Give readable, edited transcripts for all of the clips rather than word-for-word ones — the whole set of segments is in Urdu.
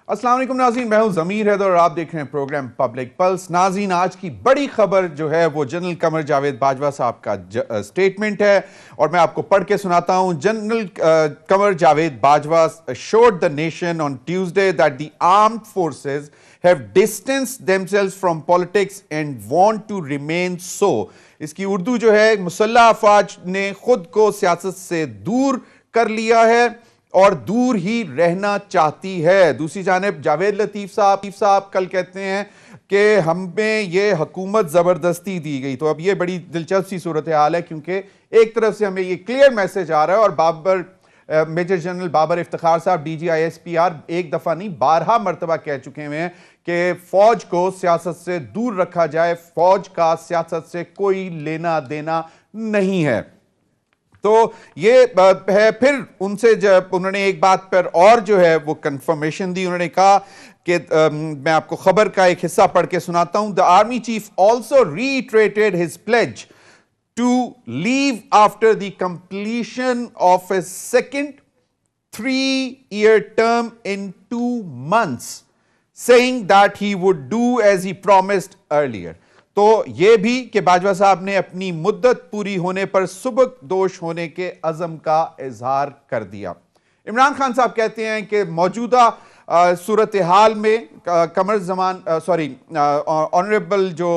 السلام علیکم ناظرین، میں ہوں ضمیر حیدر اور آپ دیکھ رہے ہیں پروگرام پبلک پلس۔ ناظرین، آج کی بڑی خبر جو ہے وہ جنرل قمر جاوید باجوہ صاحب کا سٹیٹمنٹ ہے اور میں آپ کو پڑھ کے سناتا ہوں۔ General Qamar Javed Bajwa assured the nation on Tuesday that the armed forces have distanced themselves from politics and want to remain so۔ اس کی اردو جو ہے، مسلح افواج نے خود کو سیاست سے دور کر لیا ہے اور دور ہی رہنا چاہتی ہے۔ دوسری جانب جاوید لطیف صاحب کل کہتے ہیں کہ ہمیں یہ حکومت زبردستی دی گئی۔ تو اب یہ بڑی دلچسپ سی صورتحال ہے، کیونکہ ایک طرف سے ہمیں یہ کلیئر میسج آ رہا ہے اور میجر جنرل بابر افتخار صاحب DGISPR ایک دفعہ نہیں 12 مرتبہ کہہ چکے ہیں کہ فوج کو سیاست سے دور رکھا جائے، فوج کا سیاست سے کوئی لینا دینا نہیں ہے۔ تو یہ ہے، پھر ان سے جب انہوں نے ایک بات پر اور جو ہے وہ کنفرمیشن دی، انہوں نے کہا کہ میں آپ کو خبر کا ایک حصہ پڑھ کے سناتا ہوں۔ The Army Chief also reiterated his pledge to leave after the completion of his second 3-year term in 2 months, saying that he would do as he promised earlier۔ تو یہ بھی کہ باجوہ صاحب نے اپنی مدت پوری ہونے پر سبک دوش ہونے کے عزم کا اظہار کر دیا۔ عمران خان صاحب کہتے ہیں کہ موجودہ صورتحال میں آنریبل جو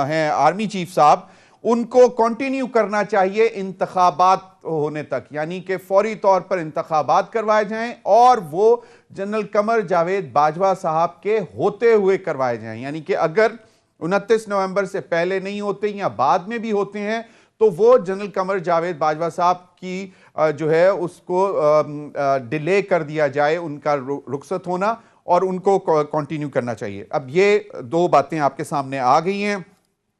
ہیں آرمی چیف صاحب، ان کو کنٹینیو کرنا چاہیے انتخابات ہونے تک، یعنی کہ فوری طور پر انتخابات کروائے جائیں اور وہ جنرل قمر جاوید باجوہ صاحب کے ہوتے ہوئے کروائے جائیں، یعنی کہ اگر 29 نومبر سے پہلے نہیں ہوتے یا بعد میں بھی ہوتے ہیں تو وہ جنرل قمر جاوید باجوہ صاحب کی جو ہے اس کو ڈیلے کر دیا جائے، ان کا رخصت ہونا، اور ان کو کنٹینیو کرنا چاہیے۔ اب یہ دو باتیں آپ کے سامنے آ گئی ہیں۔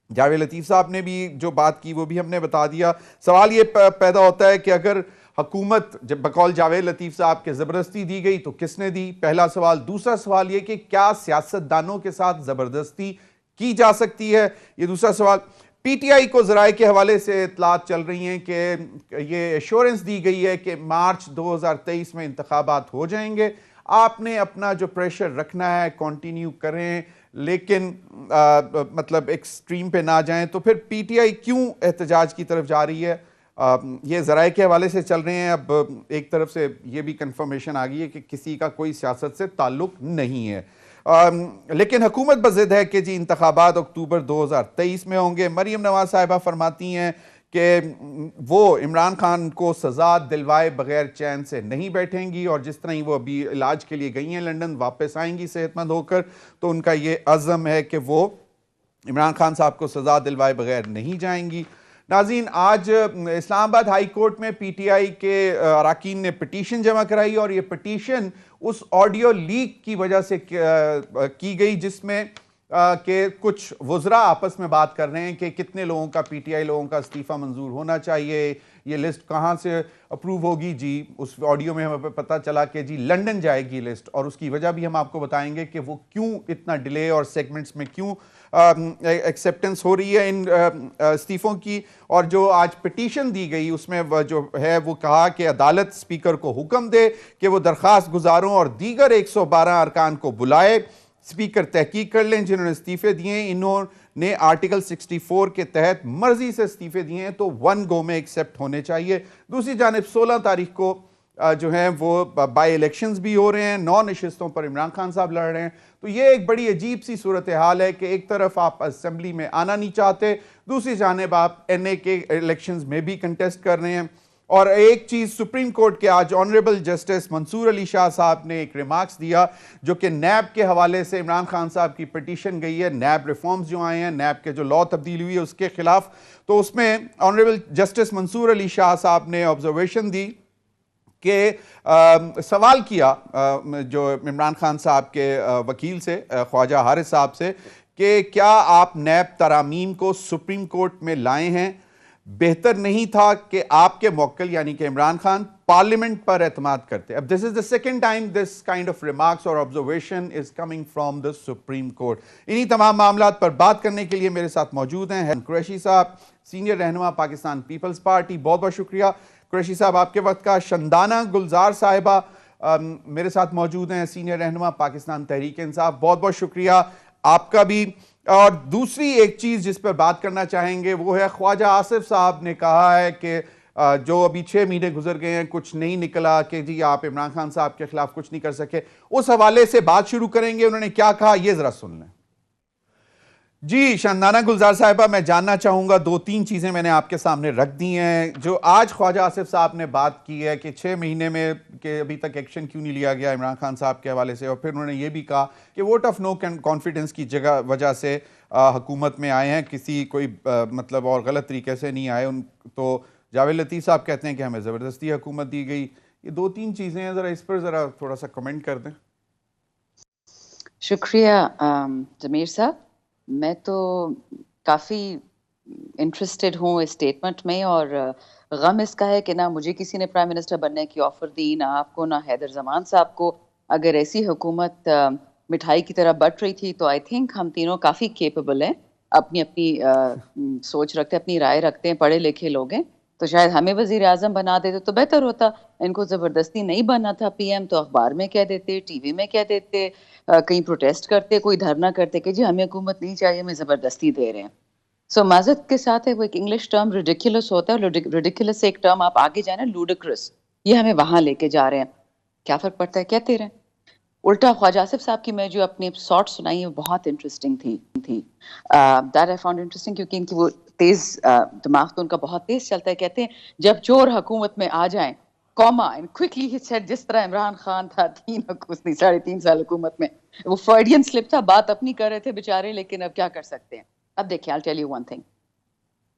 جاوید لطیف صاحب نے بھی جو بات کی وہ بھی ہم نے بتا دیا۔ سوال یہ پیدا ہوتا ہے کہ اگر حکومت جب بقول جاوید لطیف صاحب کے زبردستی دی گئی تو کس نے دی؟ پہلا سوال۔ دوسرا سوال یہ کہ کیا سیاستدانوں کے ساتھ زبردستی کی جا سکتی ہے؟ یہ دوسرا سوال۔ پی ٹی آئی کو ذرائع کے حوالے سے اطلاعات چل رہی ہیں کہ یہ ایشورنس دی گئی ہے کہ مارچ 2023 میں انتخابات ہو جائیں گے، آپ نے اپنا جو پریشر رکھنا ہے کنٹینیو کریں، لیکن مطلب ایکسٹریم پہ نہ جائیں۔ تو پھر پی ٹی آئی کیوں احتجاج کی طرف جا رہی ہے؟ یہ ذرائع کے حوالے سے چل رہے ہیں۔ اب ایک طرف سے یہ بھی کنفرمیشن آ گئی ہے کہ کسی کا کوئی سیاست سے تعلق نہیں ہے، لیکن حکومت بضد ہے کہ جی انتخابات اکتوبر 2023 میں ہوں گے۔ مریم نواز صاحبہ فرماتی ہیں کہ وہ عمران خان کو سزا دلوائے بغیر چین سے نہیں بیٹھیں گی، اور جس طرح ہی وہ ابھی علاج کے لیے گئی ہیں لنڈن، واپس آئیں گی صحت مند ہو کر، تو ان کا یہ عزم ہے کہ وہ عمران خان صاحب کو سزا دلوائے بغیر نہیں جائیں گی۔ ناظرین، آج اسلام آباد ہائی کورٹ میں پی ٹی آئی کے اراکین نے پٹیشن جمع کرائی، اور یہ پٹیشن اس آڈیو لیک کی وجہ سے کی گئی جس میں کہ کچھ وزراء آپس میں بات کر رہے ہیں کہ کتنے لوگوں کا پی ٹی آئی لوگوں کا استعفیٰ منظور ہونا چاہیے، یہ لسٹ کہاں سے اپروو ہوگی۔ جی اس آڈیو میں ہمیں پتہ چلا کہ جی لنڈن جائے گی لسٹ، اور اس کی وجہ بھی ہم آپ کو بتائیں گے کہ وہ کیوں اتنا ڈیلے اور سیگمنٹس میں کیوں ایکسیپٹنس ہو رہی ہے ان استعفوں کی۔ اور جو آج پٹیشن دی گئی اس میں جو ہے وہ کہا کہ عدالت اسپیکر کو حکم دے کہ وہ درخواست گزاروں اور دیگر 112 ارکان کو بلائے، اسپیکر تحقیق کر لیں جنہوں نے استعفے دیے ہیں۔ انہوں نے آرٹیکل 64 کے تحت مرضی سے استعفے دیے ہیں تو 1 گو میں ایکسیپٹ ہونے چاہیے۔ دوسری جانب 16 تاریخ کو جو ہیں وہ بائی الیکشنز بھی ہو رہے ہیں، 9 نشستوں پر عمران خان صاحب لڑ رہے ہیں۔ تو یہ ایک بڑی عجیب سی صورتحال ہے کہ ایک طرف آپ اسمبلی میں آنا نہیں چاہتے، دوسری جانب آپ NA کے الیکشنز میں بھی کنٹیسٹ کر رہے ہیں۔ اور ایک چیز سپریم کورٹ کے آج آنریبل جسٹس منصور علی شاہ صاحب نے ایک ریمارکس دیا جو کہ نیب کے حوالے سے عمران خان صاحب کی پٹیشن گئی ہے، نیب ریفارمز جو آئے ہیں، نیب کے جو لاء تبدیل ہوئی ہے اس کے خلاف، تو اس میں آنریبل جسٹس منصور علی شاہ صاحب نے آبزرویشن دی کہ سوال کیا جو عمران خان صاحب کے وکیل سے، خواجہ حارث صاحب سے، کہ کیا آپ نیب ترامیم کو سپریم کورٹ میں لائے ہیں؟ بہتر نہیں تھا کہ آپ کے موکل یعنی کہ عمران خان پارلیمنٹ پر اعتماد کرتے؟ اب this is the second time this kind of remarks or observation is coming from the Supreme Court۔ انہی تمام معاملات پر بات کرنے کے لیے میرے ساتھ موجود ہیں قریشی صاحب، سینئر رہنما پاکستان پیپلز پارٹی۔ بہت بہت شکریہ قریشی صاحب آپ کے وقت کا۔ شندانہ گلزار صاحبہ میرے ساتھ موجود ہیں سینئر رہنما پاکستان تحریک انصاف. بہت بہت شکریہ آپ کا بھی. اور دوسری ایک چیز جس پر بات کرنا چاہیں گے وہ ہے خواجہ آصف صاحب نے کہا ہے کہ جو ابھی 6 مہینے گزر گئے ہیں کچھ نہیں نکلا کہ جی آپ عمران خان صاحب کے خلاف کچھ نہیں کر سکے. اس حوالے سے بات شروع کریں گے. انہوں نے کیا کہا یہ ذرا سن لیں. جی شاندانہ گلزار صاحبہ, میں جاننا چاہوں گا 2-3 چیزیں میں نے آپ کے سامنے رکھ دی ہیں. جو آج خواجہ آصف صاحب نے بات کی ہے کہ 6 مہینے میں کہ ابھی تک ایکشن کیوں نہیں لیا گیا عمران خان صاحب کے حوالے سے, اور پھر انہوں نے یہ بھی کہا کہ ووٹ آف نو کانفیڈنس کی وجہ سے حکومت میں آئے ہیں, کسی کوئی مطلب اور غلط طریقے سے نہیں آئے. تو جاوید لطیف صاحب کہتے ہیں کہ ہمیں زبردستی حکومت دی گئی. یہ 2-3 چیزیں ہیں, ذرا اس پر ذرا تھوڑا سا کمنٹ کر دیں. شکریہ ضمیر صاحب. میں تو کافی انٹرسٹڈ ہوں اس اسٹیٹمنٹ میں, اور غم اس کا ہے کہ نہ مجھے کسی نے پرائم منسٹر بننے کی آفر دی, نہ آپ کو, نہ حیدر زمان صاحب کو. اگر ایسی حکومت مٹھائی کی طرح بٹ رہی تھی تو آئی تھنک ہم تینوں کافی کیپیبل ہیں, اپنی سوچ رکھتے ہیں, اپنی رائے رکھتے ہیں, پڑھے لکھے لوگ ہیں. تو شاید ہمیں وزیر اعظم بنا دیتے تو بہتر ہوتا. ان کو زبردستی نہیں بننا تھا پی ایم, تو اخبار میں کہہ دیتے, ٹی وی میں کہہ دیتے, کہیں پروٹیسٹ کرتے, کوئی دھرنا کرتے کہ جی ہمیں حکومت نہیں چاہیے, ہمیں زبردستی دے رہے ہیں. سو معذرت کے ساتھ ہے وہ ایک انگلش ٹرم ریڈیکولس ہوتا ہے, ریڈیکولس ایک ٹرم آپ آگے جائیں نا, لوڈیکرس, یہ ہمیں وہاں لے کے جا رہے ہیں. کیا فرق پڑتا ہے, کہتے رہیں. الٹا خواجہ آصف صاحب کی میں جو اپنی شارٹ سنائی ہے بہت انٹرسٹنگ تھی. دیٹ آئی فاؤنڈ انٹرسٹنگ کیونکہ ان کی وہ تیز دماغ تو ان کا بہت تیز چلتا ہے. کہتے ہیں جب چور حکومت میں آ جائیں, کوما اینڈ کوئکلی ہی سیڈ, جس طرح عمران خان تھا 3.5 سال حکومت میں, وہ فرڈین سلپ تھا, بات اپنی کر رہے تھے بیچارے, لیکن اب کیا کر سکتے ہیں. اب دیکھیں, I'll tell you one thing.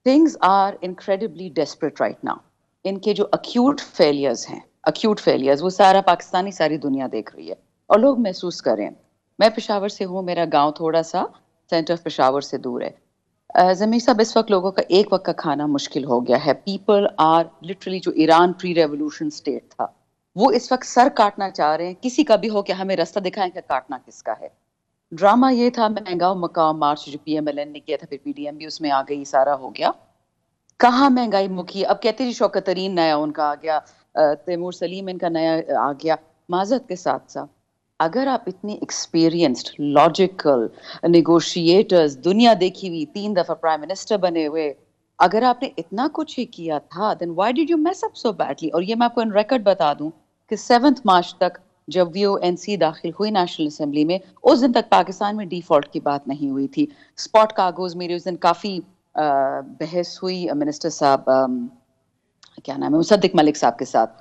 Things are incredibly desperate right now. ان کے جو acute failures ہیں, acute failures, وہ سارا پاکستانی, ساری دنیا دیکھ رہی ہے اور لوگ محسوس کر رہے ہیں. میں پشاور سے ہوں, میرا گاؤں تھوڑا سا سینٹر آف پشاور سے دور ہے. ضمیر صاحب, اس وقت لوگوں کا ایک وقت کا کھانا مشکل ہو گیا ہے. پیپل آر لٹرلی, جو ایران پری ریولوشن اسٹیٹ تھا وہ اس وقت سر کاٹنا چاہ رہے ہیں. کسی کا بھی ہو کہ ہمیں رستہ دکھائیں کہ کاٹنا کس کا ہے. ڈرامہ یہ تھا مہنگاؤ مکاؤ مارچ جو پی ایم ایل این نے کیا تھا, پھر پی ڈی ایم بھی اس میں آ گئی, سارا ہو گیا. کہاں مہنگائی مکی. اب کہتے جی شوکت ترین نیا ان کا آ گیا, تیمور سلیم ان کا نیا آ گیا. معذرت کے ساتھ ساتھ اگر آپ اتنی ایکسپیرینسڈ, لاجیکل نیگوشیٹرز, دنیا دیکھی ہوئی, 3 دفعہ پرائم منسٹر بنے ہوئے, اگر آپ نے اتنا کچھ ہی کیا تھا, then why did you mess up so badly? اور یہ میں آپ کو ان ریکارڈ بتا دوں کہ 7 مارچ تک جب وی او این سی داخل ہوئی نیشنل اسمبلی میں, اس دن تک پاکستان میں ڈیفالٹ کی بات نہیں ہوئی تھی. اسپاٹ کاغذ میرے اس دن کافی بحث ہوئی منسٹر صاحب, کیا نام ہے, مصدق ملک صاحب کے ساتھ.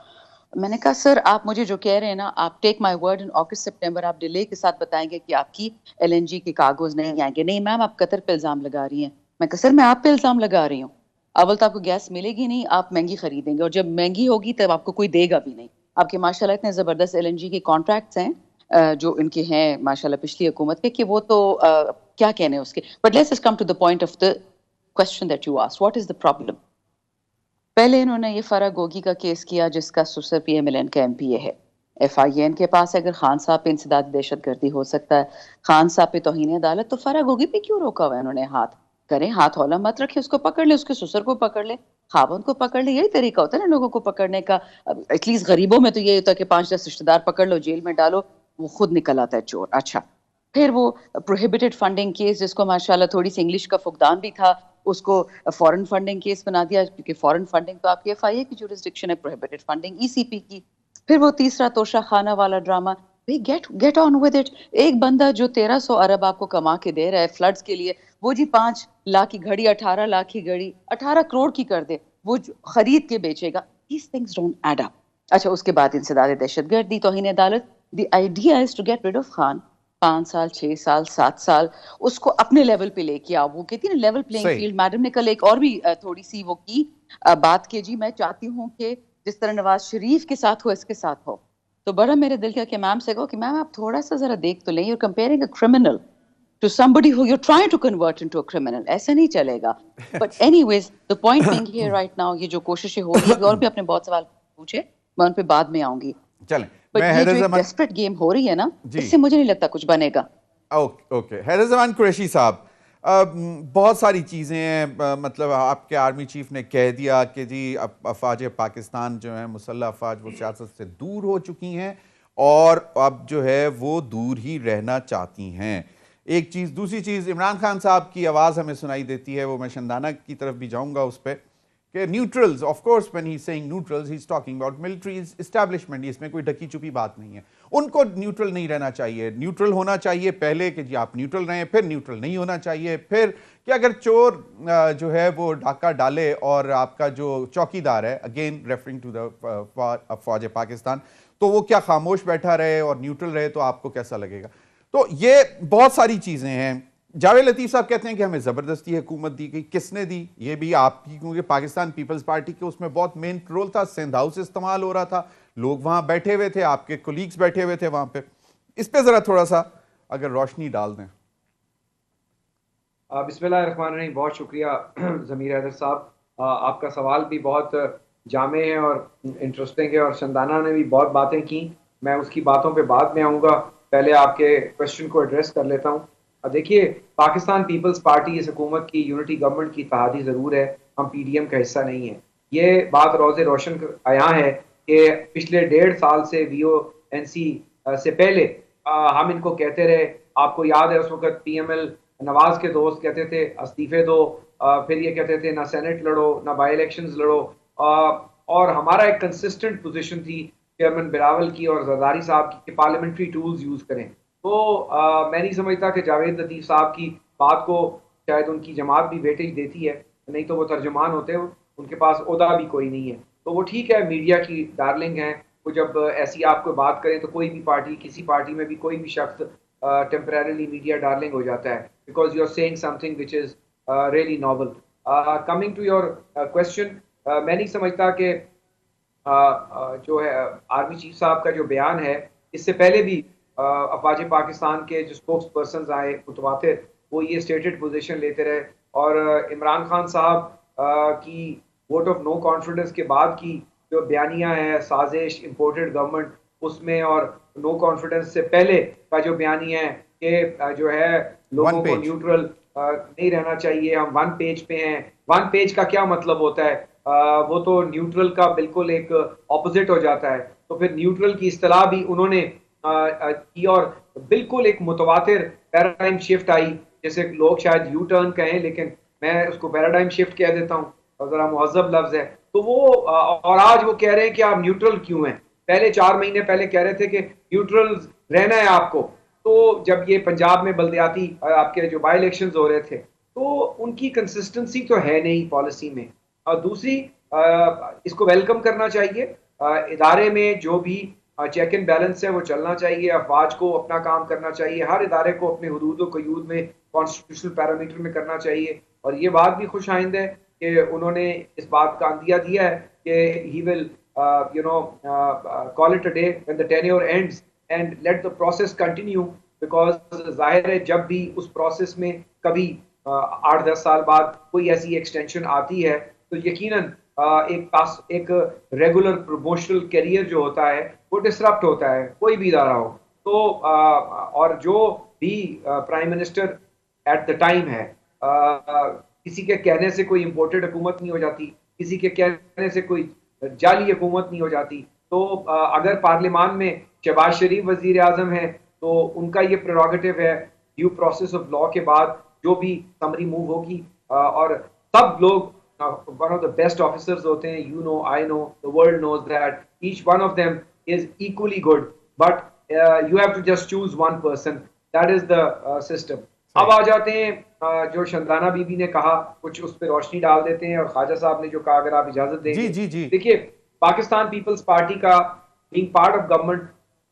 میں نے کہا سر آپ مجھے جو کہہ رہے ہیں نا, آپ take my word, in August September آپ ڈیلے کے ساتھ بتائیں گے کہ آپ کی ایل این جی کے کاغذ نہیں آئیں گے. نہیں میم, آپ قطر پہ الزام لگا رہی ہیں. میں کہا سر میں آپ پہ الزام لگا رہی ہوں, اول تو آپ کو گیس ملے گی نہیں, آپ مہنگی خریدیں گے, اور جب مہنگی ہوگی تب آپ کو کوئی دے گا بھی نہیں. آپ کے ماشاء اللہ اتنے زبردست ایل این جی کے کانٹریکٹس ہیں جو ان کے ہیں ماشاء اللہ پچھلی حکومت کے, کہ وہ تو کیا کہنے اس کے. But let's come to the point of the question that you asked, what is the problem. پہلے انہوں نے یہ فرح گوگی کا کیس کیا جس کا سسر پی ایم ایل این کا ایم پی اے ہے. ایف آئی این کے پاس اگر خان صاحب پہ انسداد دہشت گردی ہو سکتا ہے, خان صاحب پہ توہین عدالت, تو فرح گوگی پہ کیوں روکا ہوا ہے انہوں نے؟ ہاتھ کریں, ہاتھ ہولا مت رکھے, اس کو پکڑ لے, اس کے سسر کو پکڑ لے, خاوند کو پکڑ لے. یہی طریقہ ہوتا ہے نا لوگوں کو پکڑنے کا. ایٹ لیسٹ غریبوں میں تو یہی ہوتا ہے کہ 5-10 رشتہ دار پکڑ لو, جیل میں ڈالو, وہ خود نکل آتا ہے چور. اچھا, پھر وہ پروہیبٹڈ فنڈنگ کیس جس کو ماشاءاللہ تھوڑی سی انگلش کا فقدان بھی تھا, اس کو فورن فنڈنگ کیس بنا دیا, کیونکہ فورن فنڈنگ تو آپ کی ایف آئی اے کی جورسڈکشن ہے, پروہیبٹڈ فنڈنگ ای سی پی کی. پھر وہ تیسرا توشہ خانہ والا drama. Get on with it. ایک بندہ جو 1300 ارب آپ کو کما کے دے رہا ہے فلڈز کے لیے, وہ جی 5 لاکھ کی گھڑی, 18 لاکھ کی گھڑی 18 کروڑ کی کر دے, وہ خرید کے بیچے گا. These things don't add up. اچھا, اس کے بعد انسداد دہشت گردی, توہین عدالت. The idea is to get rid of Khan. 5 سال 6 سال 7 سال اس کو اپنے لیول پہ لے کے آؤ. وہ کہتی ہے نا لیول پلینگ فیلڈ. میڈم نے کل ایک اور بھی تھوڑی سی وہ کی بات کی, جی میں چاہتی ہوں کہ جس طرح نواز شریف کے ساتھ ہو اس کے ساتھ ہو. تو بڑا میرے دل کا کہ میم سے کہو کہ میم آپ تھوڑا سا ذرا دیکھ تو لیں, you comparing a criminal to somebody who you're trying to convert into a criminal. ایسے نہیں چلے گا. But anyways, the point being here right now, یہ جو کوششیں ہو رہی ہے, اور بھی اپنے بہت سوال پوچھے, میں ان پہ بعد میں آؤں گی. چلیں, بٹ یہ جو ایک ڈیسپریٹ گیم ہو رہی ہے نا, اس سے مجھے نہیں لگتا کچھ بنے گا. اوکے, حیدر زمان قریشی صاحب, بہت ساری چیزیں ہیں, مطلب آپ کے آرمی چیف نے کہہ دیا کہ جی افواج پاکستان جو ہیں مسلح افواج وہ سیاست سے دور ہو چکی ہیں, اور اب جو ہے وہ دور ہی رہنا چاہتی ہیں. ایک چیز. دوسری چیز, عمران خان صاحب کی آواز ہمیں سنائی دیتی ہے, وہ میں شندانہ کی طرف بھی جاؤں گا اس پہ, کہ neutrals, of course when he's saying neutrals he's talking about military establishment, اس میں کوئی ڈھکی چھپی بات نہیں ہے. ان کو نیوٹرل نہیں رہنا چاہیے. نیوٹرل ہونا چاہیے پہلے کہ جی آپ نیوٹرل رہیں, پھر نیوٹرل نہیں ہونا چاہیے, پھر کہ اگر چور جو ہے وہ ڈاکہ ڈالے اور آپ کا جو چوکیدار ہے, اگین ریفرنگ ٹو دا فوج پاکستان, تو وہ کیا خاموش بیٹھا رہے اور نیوٹرل رہے تو آپ کو کیسا لگے گا؟ تو یہ بہت ساری چیزیں ہیں. جاوید لطیف صاحب کہتے ہیں کہ ہمیں زبردستی حکومت دی گئی. کس نے دی؟ یہ بھی آپ کی, کیونکہ پاکستان پیپلز پارٹی کے اس میں بہت مین رول تھا. سندھ ہاؤس استعمال ہو رہا تھا, لوگ وہاں بیٹھے ہوئے تھے, آپ کے کولیگز بیٹھے ہوئے تھے وہاں پہ. اس پہ ذرا تھوڑا سا اگر روشنی ڈال دیں. بسم اللہ الرحمن الرحیم. بہت شکریہ ضمیر حیدر صاحب. آپ کا سوال بھی بہت جامع ہے اور انٹرسٹنگ ہے, اور شندانہ نے بھی بہت باتیں کی. میں اس کی باتوں پہ بعد میں آؤں گا, پہلے آپ کے کوشچن کو ایڈریس کر لیتا ہوں. دیکھیے, پاکستان پیپلز پارٹی اس حکومت کی یونٹی گورنمنٹ کی اتحادی ضرور ہے, ہم پی ڈی ایم کا حصہ نہیں ہیں. یہ بات روز روشن عیاں ہے کہ پچھلے 1.5 سال سے وی او این سی سے پہلے ہم ان کو کہتے رہے. آپ کو یاد ہے اس وقت پی ایم ایل نواز کے دوست کہتے تھے استعفے دو, پھر یہ کہتے تھے نہ سینٹ لڑو نہ بائی الیکشنز لڑو, اور ہمارا ایک کنسسٹنٹ پوزیشن تھی چیئرمین بلاول کی اور زرداری صاحب کی کہ پارلیمنٹری ٹولز یوز کریں. تو میں نہیں سمجھتا کہ جاوید لطیف صاحب کی بات کو شاید ان کی جماعت بھی ویٹیج دیتی ہے, نہیں تو وہ ترجمان ہوتے, ان کے پاس عہدہ بھی کوئی نہیں ہے. تو وہ ٹھیک ہے, میڈیا کی ڈارلنگ ہیں, وہ جب ایسی آپ کو بات کریں تو کوئی بھی پارٹی, کسی پارٹی میں بھی کوئی بھی شخص temporarily media darling ہو جاتا ہے because you are saying something which is really novel. Coming to your question, میں نہیں سمجھتا کہ جو ہے آرمی چیف صاحب کا جو بیان ہے, اس سے پہلے بھی افواج پاکستان کے جو اسپوکس پرسنز آئے متواتر, وہ یہ اسٹیٹڈ پوزیشن لیتے رہے. اور عمران خان صاحب کی ووٹ آف نو کانفیڈنس کے بعد کی جو بیانیاں ہیں, سازش, امپورٹڈ گورنمنٹ, اس میں, اور نو کانفیڈنس سے پہلے کا جو بیانیہ ہے کہ جو ہے لوگوں کو نیوٹرل نہیں رہنا چاہیے, ہم 1 پیج پہ ہیں. 1 پیج کا کیا مطلب ہوتا ہے؟ وہ تو نیوٹرل کا بالکل ایک اپوزٹ ہو جاتا ہے. تو پھر نیوٹرل کی اصطلاح بھی انہوں نے کی, اور بالکل ایک متواتر پیراڈائم شفٹ آئی, جیسے لوگ شاید یو ٹرن کہیں, لیکن میں اس کو پیراڈائم شفٹ کہہ دیتا ہوں, اور ذرا مہذب لفظ ہے. تو وہ اور آج وہ کہہ رہے ہیں کہ آپ نیوٹرل کیوں ہیں. پہلے 4 مہینے پہلے کہہ رہے تھے کہ نیوٹرل رہنا ہے آپ کو. تو جب یہ پنجاب میں بلدیاتی آپ کے جو بائی الیکشنز ہو رہے تھے, تو ان کی کنسسٹنسی تو ہے نہیں پالیسی میں. اور دوسری, اس کو ویلکم کرنا چاہیے, ادارے میں جو بھی چیک اینڈ بیلنس ہے وہ چلنا چاہیے, افواج کو اپنا کام کرنا چاہیے, ہر ادارے کو اپنے حدود و قیود میں کانسٹیٹیوشنل پیرامیٹر میں کرنا چاہیے. اور یہ بات بھی خوش آئند ہے کہ انہوں نے اس بات کا عندیہ دیا ہے کہ ہی ول call it a day when the tenure ends and let the process continue, because ظاہر ہے جب بھی اس پروسیس میں کبھی 8-10 سال بعد کوئی ایسی ایکسٹینشن آتی ہے تو یقیناً ایک ریگولر پروموشنل کیریئر جو ہوتا ہے وہ ڈسرپٹ ہوتا ہے, کوئی بھی ادارہ ہو. تو اور جو بھی prime minister at the time ہے, کسی کے کہنے سے کوئی امپورٹڈ حکومت نہیں ہو جاتی, کسی کے کہنے سے کوئی جعلی حکومت نہیں ہو جاتی. تو اگر پارلیمان میں شہباز شریف وزیر اعظم ہیں تو ان کا یہ پریروگیٹو ہے, ڈیو پروسیس آف لا کے بعد جو بھی سمری موو ہوگی, اور سب لوگ one of the best officers ہوتے ہیں, you know, I know, the world knows that each one of them is equally good, but you have to just choose one person, that is the system. اب آ جاتے ہیں جو شندانہ بی بی نے کہا, کچھ اس پہ روشنی ڈال دیتے ہیں, اور خواجہ صاحب نے جو کہا اگر آپ اجازت دیں گے. دیکھیے, پاکستان پیپلز پارٹی کا بینگ پارٹ آف گورنمنٹ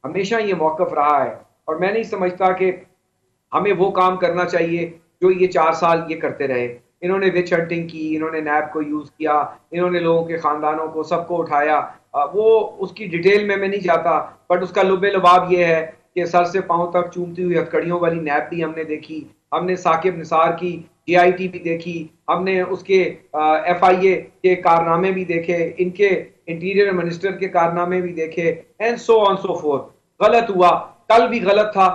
ہمیشہ یہ موقف رہا ہے, اور میں نہیں سمجھتا کہ ہمیں وہ کام کرنا چاہیے جو یہ 4 سال یہ کرتے رہے. انہوں نے وچ ہنٹنگ کی, انہوں نے نیب کو یوز کیا, انہوں نے لوگوں کے خاندانوں کو سب کو اٹھایا. وہ اس کی ڈیٹیل میں نہیں جاتا, بٹ اس کا لب لباب یہ ہے کہ سر سے پاؤں تک چومتی ہوئی ہتھکڑیوں والی نیب بھی ہم نے دیکھی, ہم نے ثاقب نثار کی جی آئی ٹی بھی دیکھی, ہم نے اس کے ایف آئی اے کے کارنامے بھی دیکھے, ان کے انٹیریئر منسٹر کے کارنامے بھی دیکھے, and so on so forth. غلط ہوا, کل بھی غلط تھا,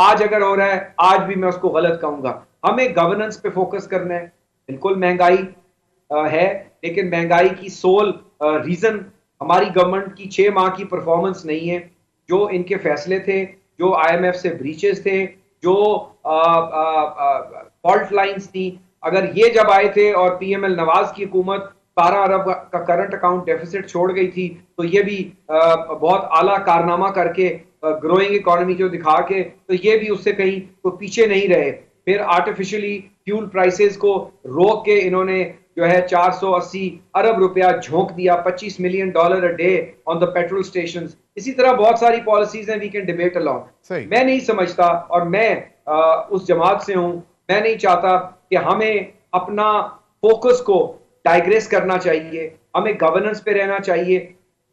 آج اگر ہو رہا ہے آج بھی میں اس کو غلط کہوں گا. ہمیں گورننس پہ فوکس کرنا ہے. بالکل مہنگائی ہے, لیکن مہنگائی کی سول ریزن ہماری گورنمنٹ کی 6 ماہ کی پرفارمنس نہیں ہے. جو ان کے فیصلے تھے, جو IMF سے بریچز تھے, جو فالٹ لائنز تھی, اگر یہ جب آئے تھے اور PML نواز کی حکومت 12 ارب کا کرنٹ اکاؤنٹ ڈیفیسٹ چھوڑ گئی تھی, تو یہ بھی بہت اعلیٰ کارنامہ کر کے گروئنگ اکانومی جو دکھا کے, تو یہ بھی اس سے کہیں تو پیچھے نہیں رہے. پھر آرٹیفیشلی فیول پرائسز کو روک کے انہوں نے جو ہے 480 ارب روپیہ جھونک دیا, $25 million a day on the petrol stations. اسی طرح بہت ساری پالیسیز ہیں, وی کین ڈیبیٹ along. میں نہیں سمجھتا, اور میں اس جماعت سے ہوں, میں نہیں چاہتا کہ ہمیں اپنا فوکس کو ڈائگریس کرنا چاہیے, ہمیں گورننس پہ رہنا چاہیے.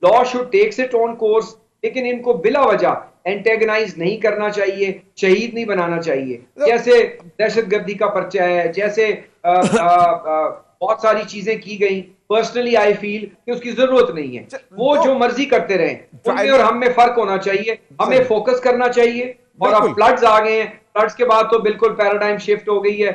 Law should take its own course, لیکن ان کو بلا وجہ اینٹیگنائز نہیں کرنا چاہیے, شہید نہیں بنانا چاہیے. جیسے دہشت گردی کا پرچہ ہے, جیسے بہت ساری چیزیں کی گئیں, پرسنلی آئی فیل کہ اس کی ضرورت نہیں ہے. وہ جو مرضی کرتے رہیں, ان میں اور ہم میں فرق ہونا چاہیے. ہمیں فوکس کرنا چاہیے. اور اب فلڈز آ گئے ہیں, فلڈز کے بعد تو بالکل پیراڈائم شفٹ ہو گئی ہے.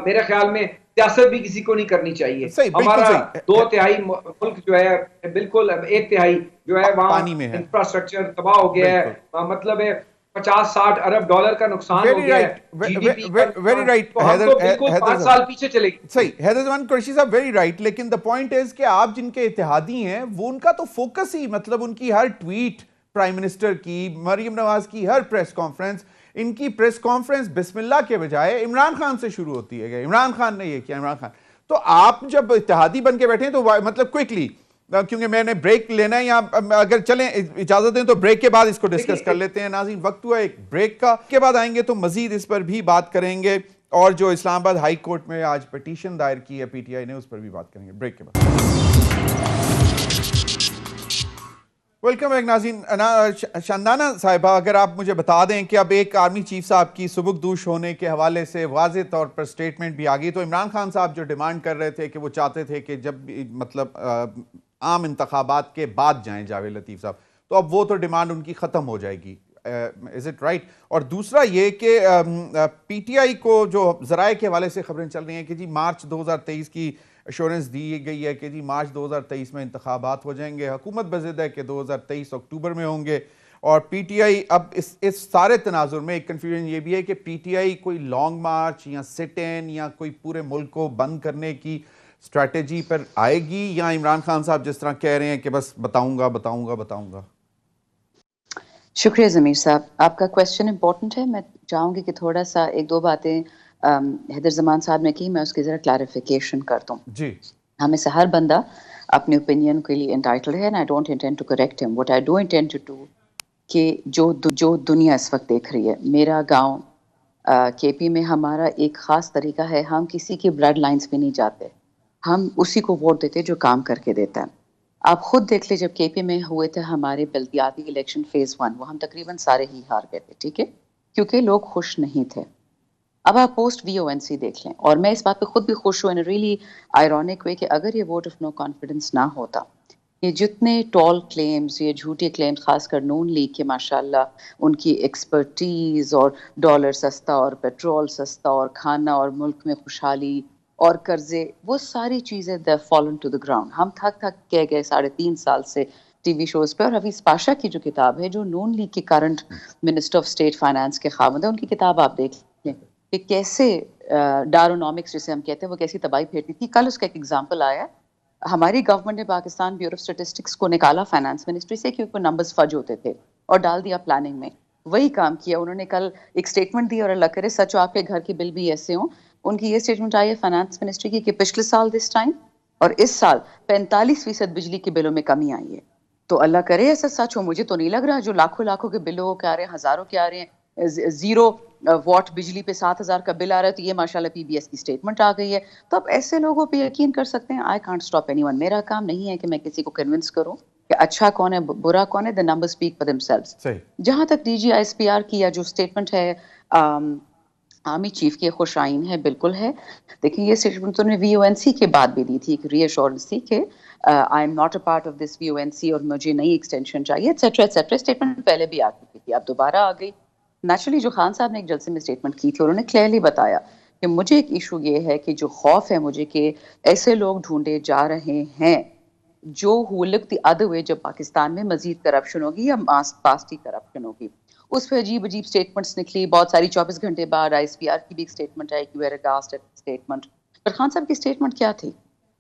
میرے خیال میں سیاست بھی کسی کو نہیں کرنی چاہیے. ہمارا 2/3 ملک جو ہے, بالکل 1/3 جو ہے وہاں انفراسٹرکچر تباہ ہو گیا ہے. مطلب ہے 50-60 ارب ڈالر کا نقصان ہو گیا ہے. ویری رائٹ بالکل 5 سال پیچھے چلے گئے. صحیح, حیدر زمان قریشی صاحب ویری رائٹ. لیکن دا پوائنٹ از کہ آپ جن کے اتحادی ہیں, وہ ان کا تو فوکس ہی, مطلب ان کی ہر ٹویٹ پرائم منسٹر کی, مریم نواز کی ہر پریس کانفرنس, ان کی پریس کانفرنس بسم اللہ کے بجائے عمران خان سے شروع ہوتی ہے کہ عمران خان نے یہ کیا, عمران خان. تو آپ جب اتحادی بن کے بیٹھے ہیں تو مطلب کوئکلی, کیونکہ میں نے بریک لینا ہے, یا اگر چلیں اجازت دیں تو بریک کے بعد اس کو ڈسکس کر لیتے ہیں. ناظرین, وقت ہوا ایک بریک کا, کے بعد آئیں گے تو مزید اس پر بھی بات کریں گے, اور جو اسلام آباد ہائی کورٹ میں آج پٹیشن دائر کی ہے PTI نے, اس پر بھی بات کریں گے بریک کے بعد. ویلکم بیک ناظرین. شاندانہ صاحبہ, اگر آپ مجھے بتا دیں کہ اب ایک آرمی چیف صاحب کی سبکدوش ہونے کے حوالے سے واضح طور پر سٹیٹمنٹ بھی آ گئی. تو عمران خان صاحب جو ڈیمانڈ کر رہے تھے کہ وہ چاہتے تھے کہ جب مطلب عام انتخابات کے بعد جائیں جاوید لطیف صاحب, تو اب وہ تو ڈیمانڈ ان کی ختم ہو جائے گی. Is it right? اور دوسرا یہ کہ PTI کو جو ذرائع کے حوالے سے خبریں چل رہی ہیں کہ جی مارچ 2023 کی ایشورنس دی گئی ہے کہ جی مارچ 2023 میں انتخابات ہو جائیں گے. حکومت بضد ہے کہ 2023 اکتوبر میں ہوں گے. اور PTI اب اس سارے تناظر میں ایک کنفیوژن یہ بھی ہے کہ PTI کوئی لانگ مارچ یا سٹ ان یا کوئی پورے ملک کو بند کرنے کی اسٹریٹجی پر آئے گی, یا عمران خان صاحب جس طرح کہہ رہے ہیں کہ بس بتاؤں گا. شکریہ ضمیر صاحب, آپ کا کویسچن امپورٹنٹ ہے. میں چاہوں گی کہ تھوڑا سا 1-2 باتیں حیدر زمان صاحب نے کی, میں اس کی ذرا کلیریفیکیشن کر دوں. جی, ہمیں سے ہر بندہ اپنے اوپینین کے لیے انٹائٹلڈ ہے, and I don't intend to correct him. What I do intend to do کہ جو دنیا اس وقت دیکھ رہی ہے, میرا گاؤں KP میں ہمارا ایک خاص طریقہ ہے, ہم کسی کی بلڈ لائنز پہ نہیں جاتے, ہم اسی کو ووٹ دیتے جو کام کر کے دیتا ہے. آپ خود دیکھ لیں, جب KP میں ہوئے تھے ہمارے بلدیاتی الیکشن فیز 1, وہ ہم تقریباً سارے ہی ہار گئے تھے, ٹھیک ہے, کیونکہ لوگ خوش نہیں تھے. اب آپ پوسٹ VONC دیکھ لیں, اور میں اس بات پہ خود بھی خوش ہوں, ریئلی آئرونک وے, کہ اگر یہ ووٹ آف نو کانفیڈنس نہ ہوتا, یہ جتنے ٹال کلیمز, یہ جھوٹے کلیمز, خاص کر نون لیگ کے, ماشاءاللہ ان کی ایکسپرٹیز, اور ڈالر سستا اور پیٹرول سستا اور کھانا اور ملک میں خوشحالی اور قرضے, وہ ساری چیزیں دے فالن ٹو دی گراؤنڈ. ہم تھک کے گئے 3.5 سال سے ٹی وی شوز پہ. اور حفیظ پاشا کی جو کتاب ہے, جو نون لیگ کی current minister of state finance کے خاوند ہیں, ان کی کتاب آپ دیکھ لیں کہ کیسے ڈارونامکس جسے ہم کہتے ہیں, وہ کیسی تباہی پھیرتی تھی. کل اس کا ایک ایگزامپل آیا, ہماری گورنمنٹ نے پاکستان بیورو آف اسٹیٹسٹکس کو نکالا فائنانس منسٹری سے, کیونکہ نمبرز فج ہوتے تھے, اور ڈال دیا پلاننگ میں. وہی کام کیا انہوں نے. کل ایک سٹیٹمنٹ دی, اور اللہ کرے سچ ہو, آپ کے گھر کے بل بھی ایسے ہوں. ان کی یہ سٹیٹمنٹ آئی ہے فائنانس منسٹری کی کہ پچھلے سال دس ٹائم اور اس سال 45% بجلی کے بلوں میں کمی آئی ہے. تو اللہ کرے ایسا سچ ہو, مجھے تو نہیں لگ رہا. جو لاکھوں کے بلوں کے آ رہے ہیں, ہزاروں کے آ رہے ہیں, 0 واٹ بجلی پہ 7,000 کا بل آ رہا ہے, تو یہ ماشاءاللہ PBS کی سٹیٹمنٹ آ گئی ہے. تو آپ ایسے لوگوں پہ یقین کر سکتے ہیں. I can't stop any one. میرا کام نہیں ہے کہ میں کسی کو کنونس کروں کہ اچھا کون ہے برا کون ہے. the numbers speak for themselves. جہاں تک DG ISPR کی یا جو سٹیٹمنٹ ہے آرمی چیف کی, خوش آئین ہے, بالکل ہے. دیکھیں یہ سٹیٹمنٹ تو نے VONC کے بعد بھی دی تھی, ایک ری ایشورنس تھی کہ I am not a part of this VONC, اور مجھے نئی ایکسٹینشن چاہیے, ایٹسیٹرا ایٹسیٹرا. سٹیٹمنٹ پہلے بھی آ چکی تھی, اب دوبارہ آ گئی. نیچرلی جو خان صاحب نے ایک جلسے میں سٹیٹمنٹ کی تھی, انہوں نے کلیئرلی بتایا کہ مجھے ایک ایشو یہ ہے کہ جو خوف ہے مجھے کہ ایسے لوگ ڈھونڈے جا رہے ہیں جو who will look the other way جب پاکستان میں مزید کرپشن ہوگی یا پاسٹ ہی کرپشن ہوگی. اس پہ عجیب عجیب اسٹیٹمنٹس نکلی بہت ساری. 24 گھنٹے بعد ISPR کی بھی ایک اسٹیٹمنٹ آئی کہ ویئر اگاسٹ اسٹیٹمنٹ. پر خان صاحب کی اسٹیٹمنٹ کیا تھی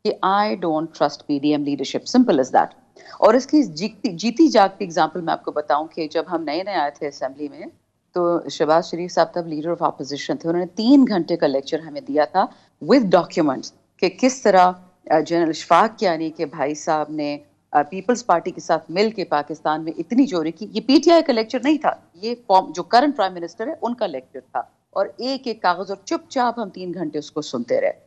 کہ I don't trust PDM leadership, simple is that. اور اس کی جیتی جاگتی اگزامپل میں آپ کو بتاؤں کہ جب ہم نئے آئے تھے اسمبلی میں تو شہباز شریف صاحب تب لیڈر آف اپوزیشن تھے. انہوں نے 3 گھنٹے کا لیکچر ہمیں دیا تھا ود ڈاکیومنٹس کہ کس طرح جنرل اشفاق کیانی کے بھائی صاحب نے پیپلز پارٹی کے ساتھ مل کے پاکستان میں اتنی چوری کی. یہ PTI کا لیکچر نہیں تھا, یہ جو کرنٹ پرائم منسٹر ہے ان کا لیکچر تھا. اور ایک ایک کاغذ اور چپ چاپ ہم 3 گھنٹے اس کو سنتے رہے.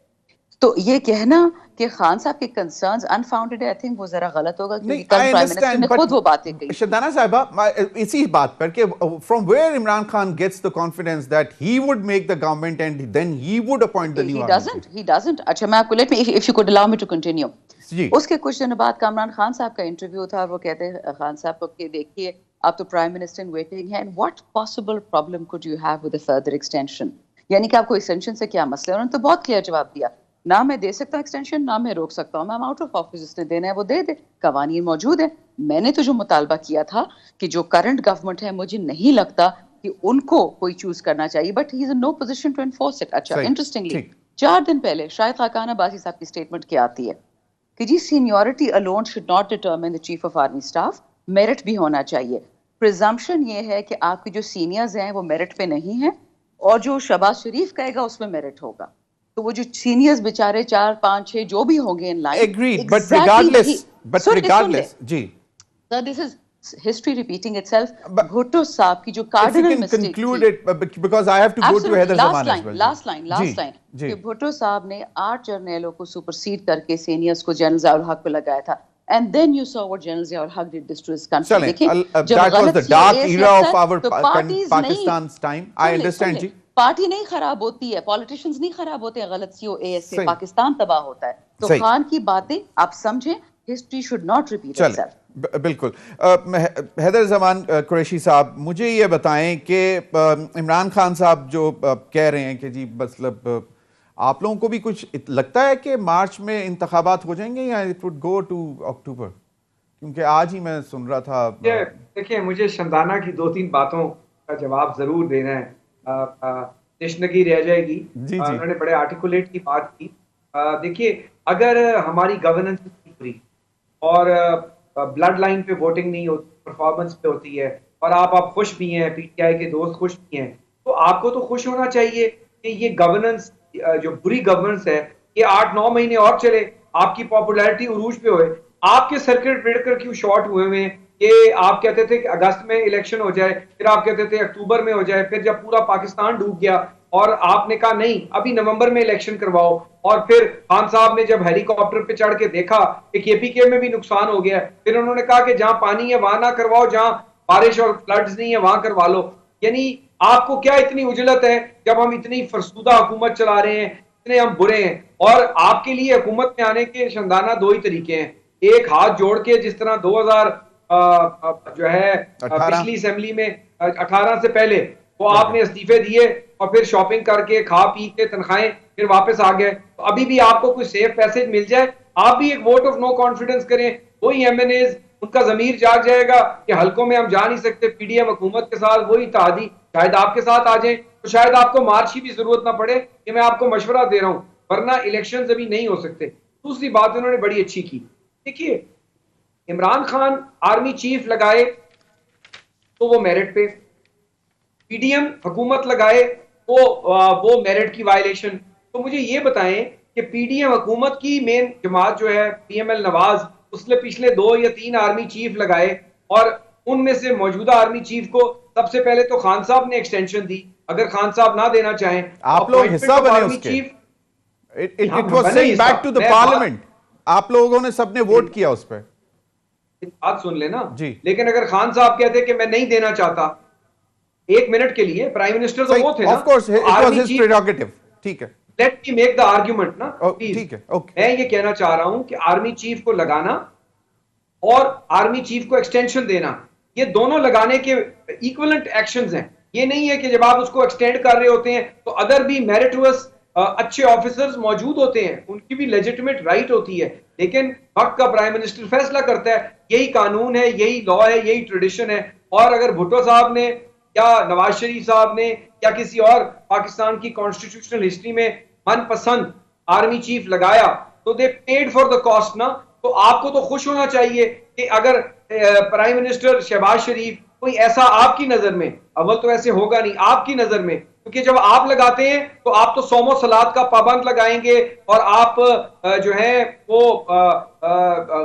تو یہ کہنا کہ خان صاحب کے کنسرنز انفاؤنڈیڈ ہے, آئی تھنک وہ ذرا غلط ہوگا کیونکہ کرنٹ پرائم منسٹر نے خود وہ باتیں کہی. شدانہ صاحبہ اسی بات پر کہ from where Imran Khan gets the confidence that he would make the government and then he would appoint the new he doesn't. اچھا میں آپ کو let me if you could allow me to continue. اس کے کچھ دنوں بعد کامران خان صاحب کا انٹرویو تھا اور وہ کہتے ہیں خان صاحب کو کہ دیکھیے آپ تو پرائم منسٹر ان ویٹنگ ہیں, what possible problem could you have with a further extension, یعنی کہ آپ کو ایکسٹینشن سے کیا مسئلہ ہے. انہوں نے تو بہت کلیئر جواب دیا, نہ میں دے سکتا ہوں ایکسٹینشن, نہ میں روک سکتا ہوں, میں آؤٹ آف آفس, جس نے دینا ہے وہ دے دے, قوانین موجود ہیں. میں نے تو جو مطالبہ کیا تھا کہ جو کرنٹ گورنمنٹ ہے مجھے نہیں لگتا کہ ان کو کوئی چوز کرنا چاہیے, but he is in no position to enforce it. اچھا انٹرسٹنگلی 4 دن پہلے شاہد خاقان عباسی صاحب کی اسٹیٹمنٹ کیا آتی ہے کہ جی seniority alone should not determine the chief of army staff, merit بھی ہونا چاہیے. پرزمپشن یہ ہے کہ آپ کے جو سینئرز ہیں وہ میرٹ پہ نہیں ہیں اور جو شہباز شریف کہے گا اس میں میرٹ ہوگا. تو وہ جو سینئرز بیچارے 4 5 6 جو بھی ہوں گے in line, agreed but regardless جی sir, this is history repeating itself. Bhutto sahib کی جو کارڈنل مسٹیک تھی, because I have to go to Heather Zaman as well. last line کہ بھٹو صاحب نے 8 جرنیلوں کو سپرسیڈ کر کے سینئرز کو جنرل ضیاء الحق پہ لگایا تھا. And then you saw what General Zia ul-Haq did this to his country. That was the dark era of our Pakistan's time. I understand جی. پارٹی نہیں خراب ہوتی ہے, پالیٹیشنز نہیں خراب ہوتے ہیں, غلط COAS سے پاکستان تباہ ہوتا ہے. تو خان کی باتیں آپ سمجھیں, history should not repeat itself. بالکل. حیدر زمان قریشی صاحب مجھے یہ بتائیں کہ عمران خان صاحب جو کہہ رہے ہیں کہ جی مطلب آپ لوگوں کو بھی کچھ لگتا ہے کہ مارچ میں انتخابات ہو جائیں گے یا it would go to اکتوبر, کیونکہ آج ہی میں سن رہا تھا. دیکھیں مجھے شمدانہ کی 2-3 باتوں کا جواب ضرور دینا ہے, تشنگی رہ جائے گی. انہوں نے بڑے آرٹیکولیٹ کی بات کی. دیکھیے اگر ہماری گورننس پوری اور بلڈ لائن پہ ووٹنگ نہیں ہوتی, پرفارمنس پہ ہوتی ہے, اور آپ خوش بھی ہیں, PTI کے دوست خوش بھی ہیں, تو آپ کو تو خوش ہونا چاہیے کہ یہ گورننس جو بری گورننس ہے یہ 8-9 مہینے اور چلے, آپ کی پاپولیرٹی عروج پہ ہوئے. آپ کے سرکٹ بریکر کیوں شارٹ ہوئے ہوئے ہیں کہ آپ کہتے تھے کہ اگست میں الیکشن ہو جائے, پھر آپ کہتے تھے اکتوبر میں ہو جائے, پھر جب پورا پاکستان ڈوب گیا اور آپ نے کہا نہیں ابھی نومبر میں الیکشن کرواؤ, اور پھر خان صاحب نے جب ہیلی کاپٹر پہ چڑھ کے دیکھا کہ KPK میں بھی نقصان ہو گیا, پھر انہوں نے کہا کہ جہاں پانی ہے وہاں نہ کرواؤ, جہاں بارش اور فلڈز نہیں ہے وہاں کروا لو. یعنی آپ کو کیا اتنی اجلت ہے جب ہم اتنی فرسودہ حکومت چلا رہے ہیں, اتنے ہم برے ہیں. اور آپ کے لیے حکومت میں آنے کے شمدانہ 2 ہی طریقے ہیں, ایک ہاتھ جوڑ کے جس طرح 2000 جو ہے پچھلی اسمبلی میں 18 سے پہلے وہ آپ نے استعفے دیے اور پھر شاپنگ کر کے کھا پی کے تنخواہیں پھر واپس آ گئے. تو ابھی بھی آپ کو کوئی سیف پیسج مل جائے, آپ بھی ایک ووٹ آف نو کانفیڈنس کریں, وہی MNAs ان کا ضمیر جاگ جائے گا کہ حلقوں میں ہم جا نہیں سکتے, PDM حکومت کے ساتھ وہی اتحادی شاید آپ کے ساتھ آ جائیں, تو شاید آپ کو مارچ کی بھی ضرورت نہ پڑے. کہ میں آپ کو مشورہ دے رہا ہوں, ورنہ الیکشنز ابھی نہیں ہو سکتے. دوسری بات انہوں نے بڑی اچھی کی, دیکھیے عمران خان آرمی چیف لگائے تو وہ میرٹ پہ, PDM حکومت لگائے تو وہ میرٹ کی وائلیشن. تو مجھے یہ بتائیں کہ PDM حکومت کی مین جماعت جو ہے PML نواز, اس نے پچھلے 2 یا 3 آرمی چیف لگائے, اور ان میں سے موجودہ آرمی چیف کو سب سے پہلے تو خان صاحب نے ایکسٹینشن دی. اگر خان صاحب نہ دینا چاہیں, آپ لوگ حصہ بنے اس کے, it was sent back to the parliament, آپ لوگوں نے سب نے ووٹ کیا اس پہ. بات سن لینا جی. لیکن اگر خان صاحب کہتے کہ میں نہیں دینا چاہتا, 1 منٹ کے لیے پرائم منسٹر تو وہ تھے نا, of course it was his prerogative. ٹھیک ہے, let me make the argument نا, ٹھیک ہے. میں یہ کہنا چاہ رہا ہوں کہ آرمی چیف کو لگانا اور آرمی چیف کو ایکسٹینشن دینا, یہ دونوں لگانے کے ایکویلنٹ ایکشنز ہیں. یہ نہیں ہے کہ جب آپ اس کو ایکسٹینڈ کر رہے ہوتے ہیں تو ادر بھی میریٹوس اچھے آفیسرز موجود ہوتے ہیں, ان کی بھی لیجٹمیٹ رائٹ ہوتی ہے, لیکن وقت کا پرائم منسٹر فیصلہ کرتا ہے, یہی قانون ہے, یہی لا ہے, یہی ٹریڈیشن ہے. اور اگر بھٹو صاحب نے یا نواز شریف صاحب نے یا کسی اور پاکستان کی کانسٹیٹیوشنل ہسٹری میں من پسند آرمی چیف لگایا تو دے پیڈ فار دا کاسٹ نا. تو آپ کو تو خوش ہونا چاہیے کہ اگر پرائم منسٹر شہباز شریف کوئی ایسا آپ کی نظر میں, اول تو ایسے ہوگا نہیں آپ کی نظر میں, کیونکہ جب آپ لگاتے ہیں تو آپ تو صوم و صلات کا پابند لگائیں گے, اور آپ جو ہے وہ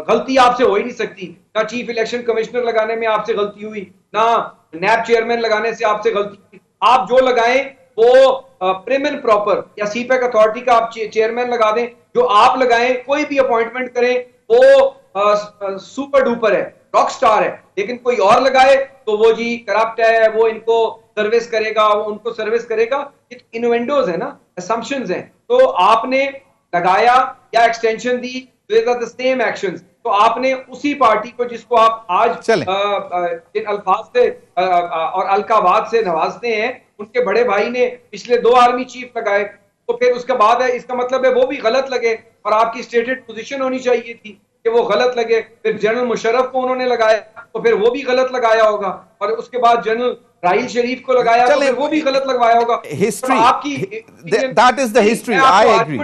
غلطی آپ سے ہو ہی نہیں سکتی. نہ چیف الیکشن کمشنر لگانے میں آپ سے غلطی ہوئی, نہ نیب چیئرمین لگانے سے آپ سے غلطی ہوئی. آپ جو لگائیں وہ پریم اینڈ پراپر, یا سی پیک اتھارٹی کا آپ چیئرمین لگا دیں, جو آپ لگائیں کوئی بھی اپوائنٹمنٹ کریں وہ سپر ڈوپر ہے, راک سٹار ہے. لیکن کوئی اور لگائے تو وہ جی کرپٹ ہے, وہ ان کو سروس کرے گا, وہ ان کو سروس کرے گا. انوینڈوز ہے نا, اسمپشنز ہیں. تو آپ نے لگایا یا extension the, these are the same actions. تو آپ نے اسی پارٹی کو جس کو آپ آج ان الفاظ سے اور القابات سے نوازتے ہیں, ان کے بڑے بھائی نے پچھلے 2 آرمی چیف لگائے, تو پھر اس کے بعد ہے, اس کا مطلب ہے وہ بھی غلط لگے, اور آپ کی اسٹیٹڈ پوزیشن ہونی چاہیے تھی کہ وہ غلط لگے. پھر جنرل مشرف کو انہوں نے لگایا تو پھر وہ بھی غلط لگایا ہوگا, اور اس کے بعد جنرل راحیل شریف کو لگایا تو پھر وہ بھی غلط لگوایا ہوگا. ہسٹری, آپ کی that is the history, I agree,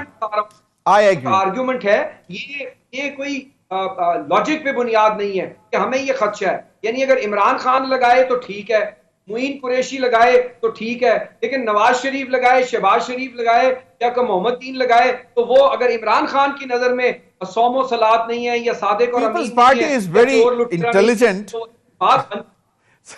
I agree. Argument ہے یہ کوئی لاجک پہ بنیاد نہیں ہے کہ ہمیں یہ خدشہ ہے. یعنی اگر عمران خان لگائے تو ٹھیک ہے, معین قریشی لگائے تو ٹھیک ہے, لیکن نواز شریف لگائے, شہباز شریف لگائے یا کہ محمد دین لگائے, تو وہ اگر عمران خان کی نظر میں صوم و صلات نہیں ہے یا صادق اور امین نہیں ہے, is very intelligent.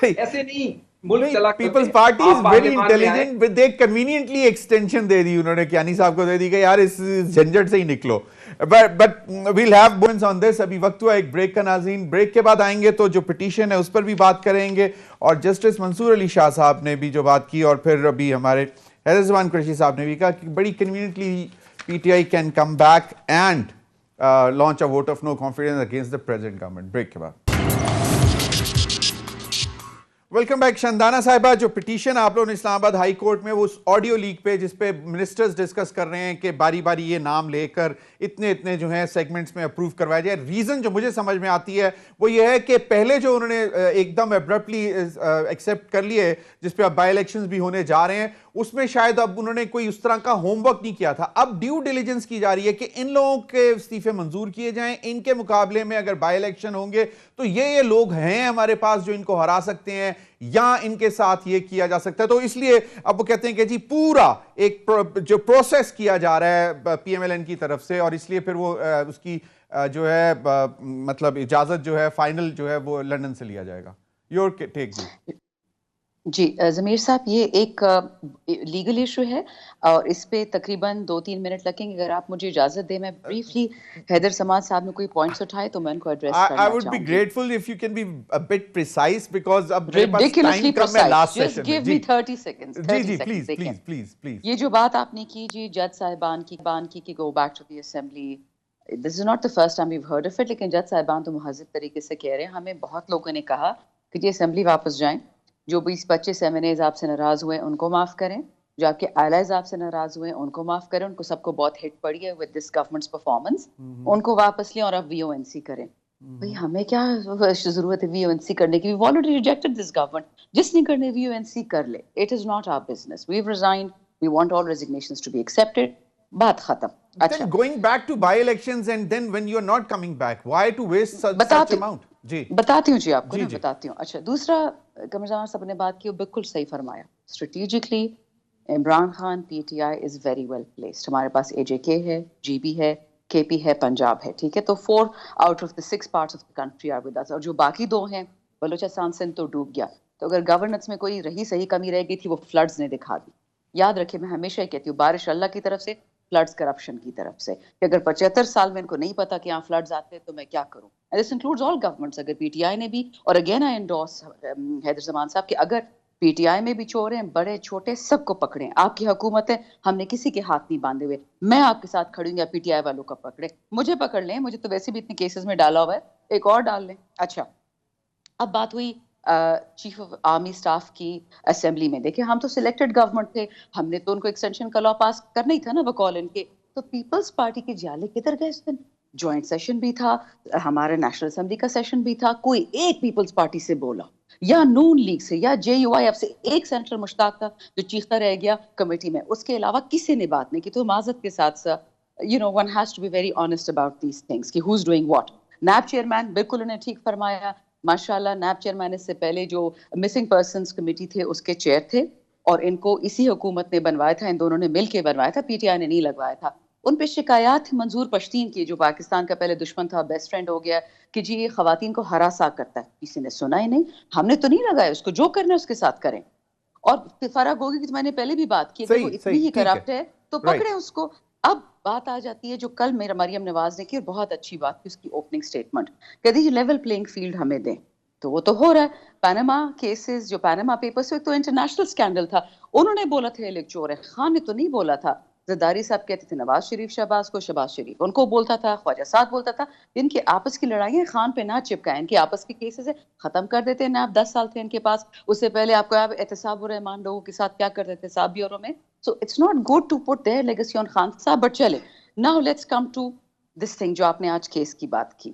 ایسے نہیں ملک چلا. Peoples Party is very intelligent, but they conveniently extension دے دی انہوں نے, کیانی صاحب کو دے دی کہ یار اس جھنجھٹ سے ہی نکلو. بٹ ویل ہیو مومنٹس آن دس. ابھی وقت ہوا ایک بریک کا ناظرین, بریک کے بعد آئیں گے تو جو پٹیشن ہے اس پر بھی بات کریں گے, اور جسٹس منصور علی شاہ صاحب نے بھی جو بات کی, اور پھر ابھی ہمارے حیدر زمان قریشی صاحب نے بھی کہا کہ بڑی conveniently P T I can come back and launch a vote of no confidence against the present government. Break کے بعد ویلکم بیک. شندانہ صاحبہ, جو پٹیشن آپ لوگوں نے اسلام آباد ہائی کورٹ میں, وہ اس آڈیو لیک پہ جس پہ منسٹرز ڈسکس کر رہے ہیں کہ باری باری یہ نام لے کر اتنے جو ہیں سیگمنٹس میں اپروو کروایا جائے. ریزن جو مجھے سمجھ میں آتی ہے وہ یہ ہے کہ پہلے جو انہوں نے ایک دم ایبرپٹلی ایکسیپٹ کر لیے, جس پہ اب بائی الیکشنز بھی ہونے جا رہے ہیں, اس میں شاید اب انہوں نے کوئی اس طرح کا ہوم ورک نہیں کیا تھا. اب ڈیو ڈیلیجنس کی جا رہی ہے کہ ان لوگوں کے استعفے منظور کیے جائیں, ان کے مقابلے میں اگر بائی الیکشن ہوں گے تو یہ لوگ ہیں ہمارے پاس جو ان کو ہرا سکتے ہیں, یا ان کے ساتھ یہ کیا جا سکتا ہے. تو اس لیے اب وہ کہتے ہیں کہ جی پورا ایک جو پروسیس کیا جا رہا ہے پی ایم ایل این کی طرف سے, اور اس لیے پھر وہ اس کی جو ہے مطلب اجازت جو ہے فائنل جو ہے وہ لندن سے لیا جائے گا. یور ٹیک جی. جی ضمیر صاحب, یہ ایک لیگل ایشو ہے اور اس پہ تقریباً 2-3 منٹ لگیں گے. اگر آپ مجھے اجازت دیں میں بریفلی حیدر سماعت صاحب نے کوئی پوائنٹس اٹھائے تو میں ان کو ایڈریس کرنا چاہوں گی. I would be grateful if you can be a bit precise because اب میرے پاس ٹائم کم ہے لاسٹ سیشن میں. Just give me 30 seconds. جی پلیز. یہ جو بات آپ نے کی جی جج صاحبان کی کہ go back to the assembly, this is not the first time we've heard of it, لیکن جج صاحبان تو مہذب طریقے سے کہہ رہے ہیں. ہمیں بہت لوگوں نے کہا کہ جی اسمبلی واپس جائیں, جو 20-25 ایم این ایز آپ سے ناراض ہوئے ان کو معاف کریں, جو آپ کے allies آپ سے ناراض ہوئے ان کو معاف کریں, ان کو سب کو بہت ہٹ پڑی ہے with this government's performance, ان کو واپس لیں اور آپ وی او این سی کریں. بھئی ہمیں کیا ضرورت ہے وی او این سی کرنے کی, we've already rejected this government. جس نے کرنے وی او این سی کر لے, it is not our business, we've resigned, we want all resignations to be accepted, بات ختم. Then going back to by elections and then when you're not coming back, why to waste such amount? جی بتاتی ہوں جی آپ کو, بتاتی ہوں. اچھا دوسرا, قمر جان صاحب نے بات کی وہ بالکل صحیح فرمایا. Strategically Imran Khan P T I is very well placed. ہمارے پاس اے جے کے ہے, جی بی ہے, کے پی ہے, پنجاب ہے, ٹھیک ہے. تو 4 out of the 6 parts of the country are with us, اور جو باقی 2 ہیں بلوچستان سندھ تو ڈوب گیا. تو اگر گورننس میں کوئی صحیح کمی رہ گئی تھی وہ فلڈز نے دکھا دی. یاد رکھے میں ہمیشہ ہی کہتی ہوں بارش اللہ کی طرف سے, فلڈز کرپشن کی طرف سے, کہ اگر 75 سال میں ان کو نہیں پتا کہ یہاں فلڈز آتے ہیں تو میں کیا کروں. This includes all governments. اگر پی ٹی آئی نے بھی, اور اگین آئی انڈورس حیدر زمان صاحب کہ اگر پی ٹی آئی میں بھی چور ہیں, بڑے چھوٹے سب کو پکڑیں. آپ کی حکومت ہے, ہم نے کسی کے ہاتھ نہیں باندھے ہوئے. میں آپ کے ساتھ کھڑی ہوں, یا پی ٹی آئی والوں کا پکڑے, مجھے پکڑ لیں, مجھے تو ویسے بھی اتنے کیسز میں ڈالا ہوا ہے, ایک اور ڈال لیں. اچھا اب بات ہوئی چیف آف آرمی اسٹاف کی اسمبلی میں. دیکھیں ہم تو سلیکٹڈ گورنمنٹ تھے, ہم نے تو ان کو ایکسٹینشن کا لا پاس کرنا ہی تھا نا بقول ان کے. تو پیپلز پارٹی کے جالے کدھر گئے اس دن؟ جوائنٹ سیشن بھی تھا, ہمارے نیشنل اسمبلی کا سیشن بھی تھا, کوئی ایک پیپلز پارٹی سے بولا یا نون لیگ سے یا جے یو آئی ایف سے ایک سینٹر مشتاق تھا جو چیختا رہ گیا کمیٹی میں. اس کے علاوہ کسی نے بات نہیں کی. تو معذرت کے ساتھ one has to be very honest about these things کہ who's doing what. NAB chairman بالکل انہیں ٹھیک فرمایا ماشاءاللہ. نیب چیئرمین اس سے پہلے جو مسنگ پرسنز کمیٹی تھے اس کے چیئر تھے, اور ان کو اسی حکومت نے بنوایا تھا, ان دونوں نے مل کے بنوایا تھا, پی ٹی آئی نے نہیں لگوایا تھا. ان پہ شکایات تھی منظور پشتین کی جو پاکستان کا پہلے دشمن تھا, بیسٹ فرینڈ ہو گیا, کہ جی یہ خواتین کو ہراساں کرتا ہے. کسی نے سنا ہی نہیں. ہم نے تو نہیں لگایا اس کو, جو کرنا ہے اس کے ساتھ کریں. اور فرا گوگی کی تو میں نے پہلے بھی بات کی, اگر وہ اتنی ہی کرپٹ ہے تو پکڑیں اس کو. اب بات آ جاتی ہے جو کل میرا مریم نواز نے کی, اور بہت اچھی بات کی اس کی اوپننگ سٹیٹمنٹ, کہ جی لیول پلینگ فیلڈ ہمیں دیں. تو وہ تو ہو رہا ہے. پاناما کیسز جو پاناما پیپرز, تو انٹرنیشنل سکینڈل تھا, انہوں نے بولا تھا یہ لوگ چور ہے. خان نے تو نہیں بولا تھا. زرداری صاحب کہتے تھے نواز شریف شہباز کو, شہباز شریف ان کو بولتا تھا, خواجہ سعد بولتا تھا. ان کی آپس کی لڑائیاں خان پہ نہ چپکائیں, ان کے آپس کے کیسز ہے ختم کر دیتے ہیں. آپ 10 سال تھے ان کے پاس, اس سے پہلے آپ کو احتساب الرحمان لوگوں کے ساتھ کیا کرتے تھے صاحب بیورو میں. So it's not good to put their legacy on Khan صاحب. بٹ چلے now let's come to this thing جو آپ نے آج کیس کی بات کی.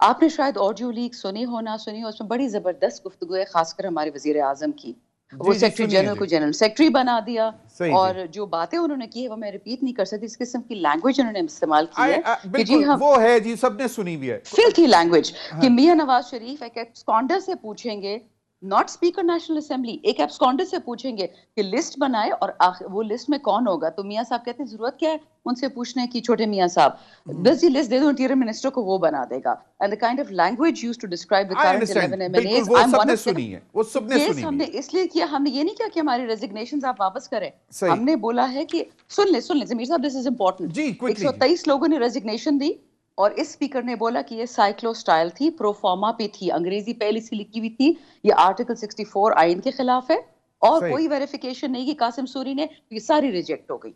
آپ نے شاید آڈیو لیک سنی ہو نہ سنی ہو, اس میں بڑی زبردست گفتگو ہے خاص کر ہمارے وزیر اعظم کی. وہ سیکرٹری جنرل کو جنرل سیکرٹری بنا دیا, اور جو باتیں انہوں نے کی ہے وہ میں ریپیٹ نہیں کر سکتی. اس قسم کی لینگویج انہوں نے استعمال کی ہے کہ جی ہم وہ ہے جی سب نے سنی بھی ہے, فلتھی لینگویج, کہ میاں نواز شریف ایک ایبسکانڈر سے پوچھیں گے, ناٹ اسپیکر نیشنل اسمبلی, ایک ایبسکانڈر سے پوچھیں گے کہ لسٹ بنائے اور وہ لسٹ میں کون ہوگا. تو میاں صاحب کہتے ہیں ضرورت کیا ہے ان سے پوچھنے کی, چھوٹے میاں صاحب بس یہ لسٹ دے دو انٹیریئر منسٹر کو, وہ بنا دے گا. And the kind of language used to describe the current 11 MLAs, I'm one of them. Case ہم نے اس لیے کیا, ہم نے یہ نہیں کیا کہ ہماری ریزگنیشنز آپ واپس کریں. ہم نے بولا ہے کہ سن لیں ضمیر صاحب, دس از امپورٹنٹ. 123 لوگوں نے ریزگنیشن دی, اور اس اسپیکر نے بولا کہ یہ سائیکلو سٹائل تھی, پرو فارما پہ تھی, انگریزی پہلی سی لکھی ہوئی تھی, یہ آرٹیکل 64 آئین کے خلاف ہے, اور کوئی ویریفیکیشن نہیں کی قاسم سوری نے, یہ ساری ریجیکٹ ہو گئی.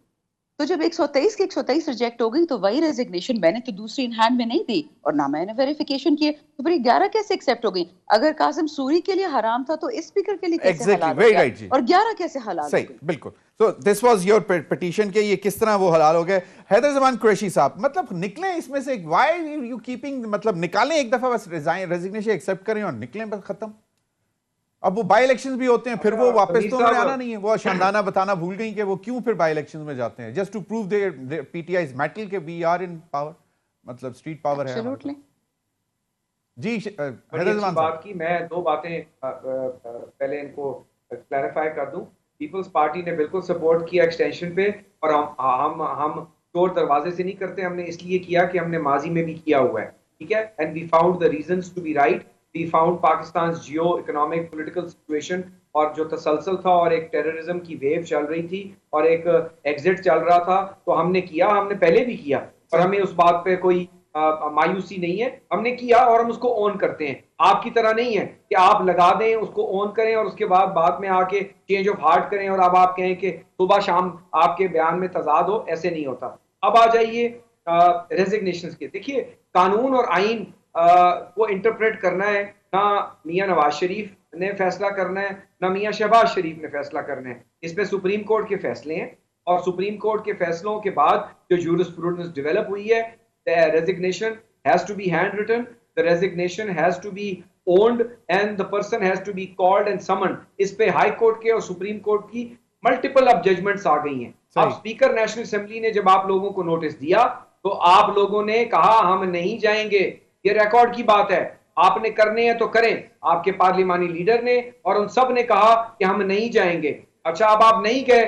تو جب 123 کی 123 ریجیکٹ ہو گئی تو وہی ریزگنیشن میں نے تو دوسری ان ہینڈ میں نہیں دی, اور نہ میں نے ویریفیکیشن کیے, تو پھر 11 کیسے ایکسیپٹ ہو گئی؟ اگر قاسم سوری کے لیے حرام تھا تو اس اسپیکر کے لیے کیسے حلال ہو گیا, اور 11 کیسے حلال ہو گئی؟ بالکل. So this was your petition کہ یہ کس طرح وہ حلال ہو گئے. حیدر زمان قریشی صاحب, مطلب نکلیں اس میں سے, why you keeping, مطلب نکالیں ایک دفعہ بس, ریزگنیشن ایکسیپٹ کریں اور نکلیں بس, ختم. اب وہ بائی الیکشنز بھی ہوتے ہیں, پھر وہ واپس تو انہیں آنا نہیں ہے. وہ شاندانہ بتانا بھول گئی کہ وہ کیوں پھر بائی الیکشنز میں جاتے ہیں, just to prove their P T I's mettle کہ وی آر ان پاور, مطلب اسٹریٹ پاور ہے. جی حیدر زمان بات کی, میں 2 باتیں پہلے ان کو کلیریفائی کر دوں. پیپلز پارٹی نے بالکل سپورٹ کیا ایکسٹینشن پہ, اور ہم چور دروازے سے نہیں کرتے, ہم نے اس لیے کیا کہ ہم نے ماضی میں بھی کیا ہوا ہے, ٹھیک ہے. And we found the reasons to be right. We found Pakistan's geo-economic political situation, اور جو تسلسل تھا, اور ایک ٹیررزم کی ویو چل رہی تھی, اور ایک ایگزٹ چل رہا تھا, تو ہم نے کیا, ہم نے پہلے بھی کیا, اور ہمیں اس بات پہ کوئی مایوسی نہیں ہے. ہم نے کیا اور ہم اس کو اون کرتے ہیں. آپ کی طرح نہیں ہے کہ آپ لگا دیں, اس کو اون کریں, اور اس کے بعد میں آ کے چینج آف ہارٹ کریں, اور اب آپ کہیں کہ صبح شام آپ کے بیان میں تضاد ہو. ایسے نہیں ہوتا. اب آ جائیے ریزگنیشنز کے. دیکھیے قانون اور آئین کو انٹرپریٹ کرنا ہے, نہ میاں نواز شریف نے فیصلہ کرنا ہے, نہ میاں شہباز شریف نے فیصلہ کرنا ہے. اس پہ سپریم کورٹ کے فیصلے ہیں, اور سپریم کورٹ کے فیصلوں کے بعد جو جورسپروڈنس ڈیولپ ہوئی ہے, the resignation has to be handwritten, the resignation has to be owned, and the person has to be called and summoned. اس پہ ہائی کورٹ کے اور سپریم کورٹ کی ملٹیپل اب ججمنٹس آ گئی ہیں. اب اسپیکر نیشنل اسمبلی نے جب آپ لوگوں کو نوٹس دیا تو آپ لوگوں نے کہا ہم نہیں جائیں گے. یہ ریکارڈ کی بات ہے, آپ نے کرنے ہیں تو کریں. آپ کے پارلیمانی لیڈر نے اور ان سب نے کہا کہ ہم نہیں جائیں گے. اچھا, اب آپ نہیں گئے,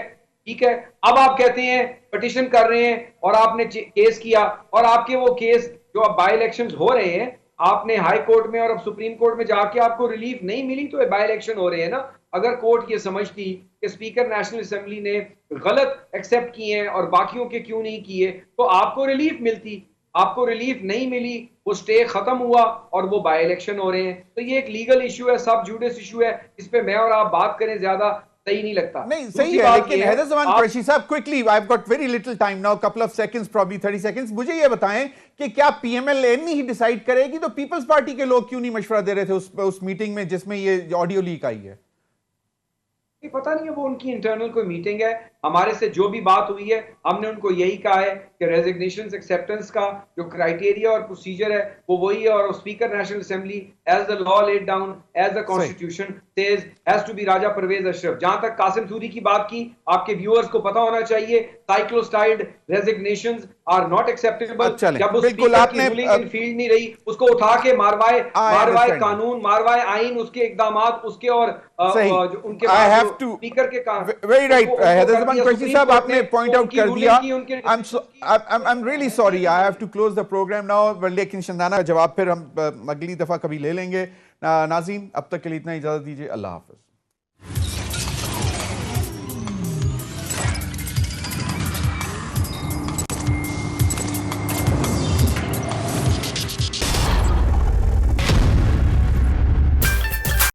ٹھیک ہے. اب آپ کہتے ہیں پٹیشن کر رہے ہیں, اور آپ نے کیس کیا, اور آپ کے وہ کیس جو اب بائی الیکشنز ہو رہے ہیں, آپ نے ہائی کورٹ میں اور اب سپریم کورٹ میں جا کے آپ کو ریلیف نہیں ملی, تو بائی الیکشن ہو رہے ہیں نا. اگر کورٹ یہ سمجھتی کہ اسپیکر نیشنل اسمبلی نے غلط ایکسیپٹ کیے ہیں اور باقیوں کے کیوں نہیں کیے, تو آپ کو ریلیف ملتی. آپ کو ریلیف نہیں ملی, وہ سٹے ختم ہوا, اور وہ بائی الیکشن ہو رہے ہیں. تو یہ ایک لیگل ایشو ہے, سب جوڈس ایشو ہے, اس پہ میں اور آپ بات کریں زیادہ صحیح نہیں لگتا. نہیں دوسری صحیح ہے بات لیکن یہ ہے حیدر زمان آپ قریشی صاحب quickly I have got very little time now couple of seconds probably 30 seconds مجھے یہ بتائیں کہ کیا پی ایم ایل این ہی ڈیسائیڈ کرے گی تو پیپلز پارٹی کے لوگ کیوں نہیں مشورہ دے رہے تھے اس میٹنگ میں جس میں یہ آڈیو لیک آئی ہے؟ پتہ نہیں ہے وہ ان کی انٹرنل کوئی میٹنگ ہے. ہمارے سے جو بھی بات ہوئی ہے ہم نے ان کو یہی کہا ہے کہ ریزگنیشن ایکسیپٹنس کا جو کرائیٹیریا اور پروسیجر ہے وہ وہی ہے اور speaker national assembly as the law laid down as the constitution says has to be Raja Pervaiz Ashraf. جہاں تک قاسم سوری کی بات کی آپ کے ویورز کو پتہ ہونا چاہیے سائیکلوسٹائلڈ ریزگنیشنز آر ناٹ ایکسیپٹیبل. جب اس اسپیکر کی رولنگ ان فیلڈ نہیں رہی اس کو اٹھا کے ماروائے قانون ماروائے آئین اس کے اقدامات اس کے اور ان کے بعد اسپیکر کے ویری رائٹ حیدر زمان قریشی صاحب آپ نے پوائنٹ آؤٹ کر دیا. I'm really sorry I have to close the program now لیکن شندانہ جواب پھر ہم اگلی دفعہ کبھی لے لیں گے. ناظرین اب تک کے لیے اتنا اجازت دیجیے. اللہ حافظ.